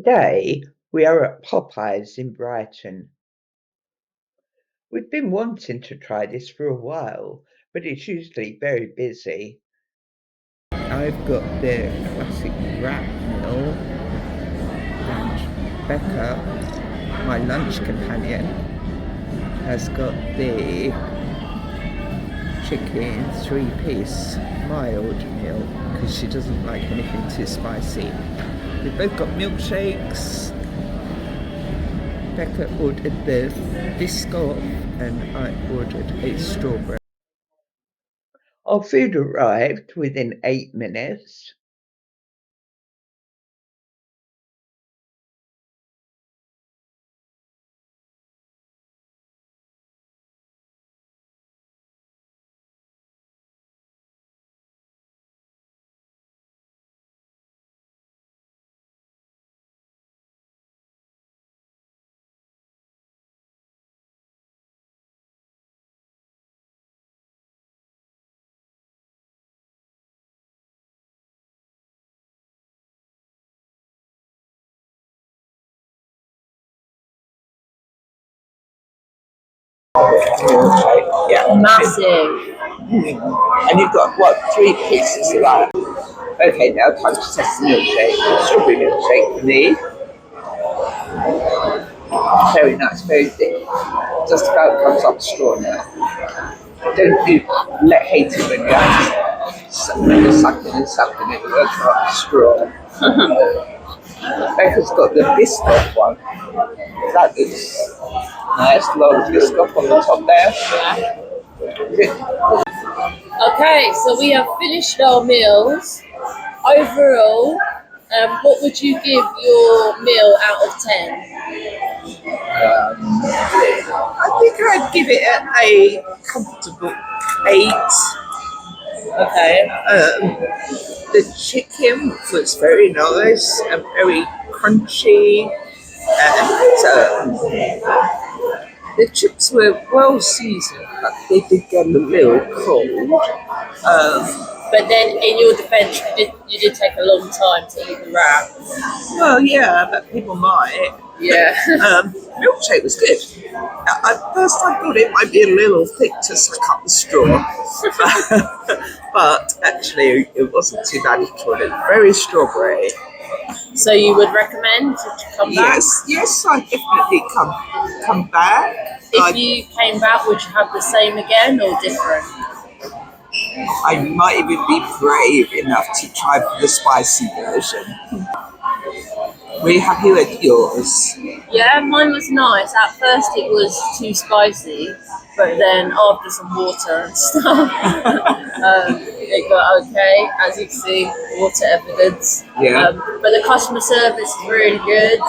Today, we are at Popeyes in Brighton. We've been wanting to try this for a while, but it's usually very busy. I've got the classic wrap meal, and Becca, my lunch companion, has got the chicken 3-piece mild meal because she doesn't like anything too spicy. We've both got milkshakes. Becca ordered the biscoff and I ordered a strawberry. Our food arrived within 8 minutes. Yeah, Massive. and you've got what, 3 pieces of that? Okay, now time to test the milkshake. Strawberry milkshake for me. Very nice, very thick. Just about comes up straw now. Don't you hate it when you have to sucking it, it works out the straw. Becca's got the biscuit one. That is nice, a lot of biscuit on the top there. Okay, so we have finished our meals. Overall, what would you give your meal out of 10? I think I'd give it a comfortable 8. Okay. The chicken was very nice and very crunchy, and the chips were well seasoned, but they did get a little cold. But then, in your defence, you did take a long time to eat the wrap. Well, yeah, but people might. Yeah. Milkshake was good. At first I thought it might be a little thick to suck up the straw, but actually it wasn't too bad at all. It was very strawberry. So you would recommend to come back? Yes, I definitely come back. If you came back, would you have the same again or different? I might even be brave enough to try the spicy version. Were you happy with yours? Yeah, mine was nice. At first it was too spicy, but then after some water and stuff, it got okay. As you can see, water evidence. Yeah. But the customer service is really good.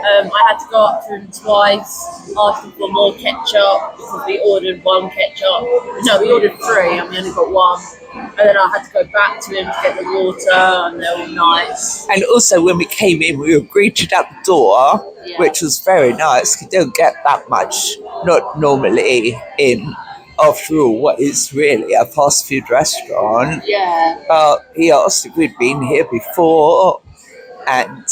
I had to go up to them twice, asking for more ketchup because we ordered 1 ketchup. No, we ordered 3 and we only got 1. And then I had to go back to him to get the water, and they were nice. And also, when we came in, we were greeted at the door, which was very nice. You don't get that much, not normally in, after all, what is really a fast food restaurant. Yeah. He asked if we'd been here before and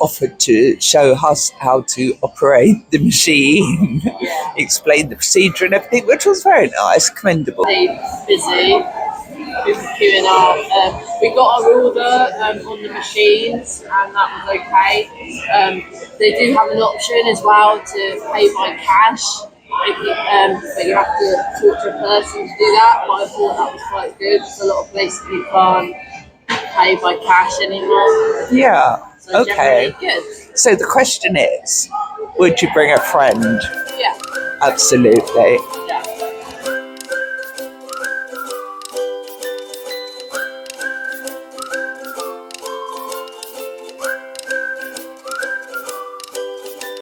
offered to show us how to operate the machine, explain the procedure and everything, which was very nice, commendable. Busy. People queuing up. We got our order on the machines, and that was okay. They do have an option as well to pay by cash, but you have to talk to a person to do that. But I thought that was quite good because a lot of places you can't pay by cash anymore. Yeah. So okay. Good. So the question is, would you bring a friend? Yeah. Absolutely.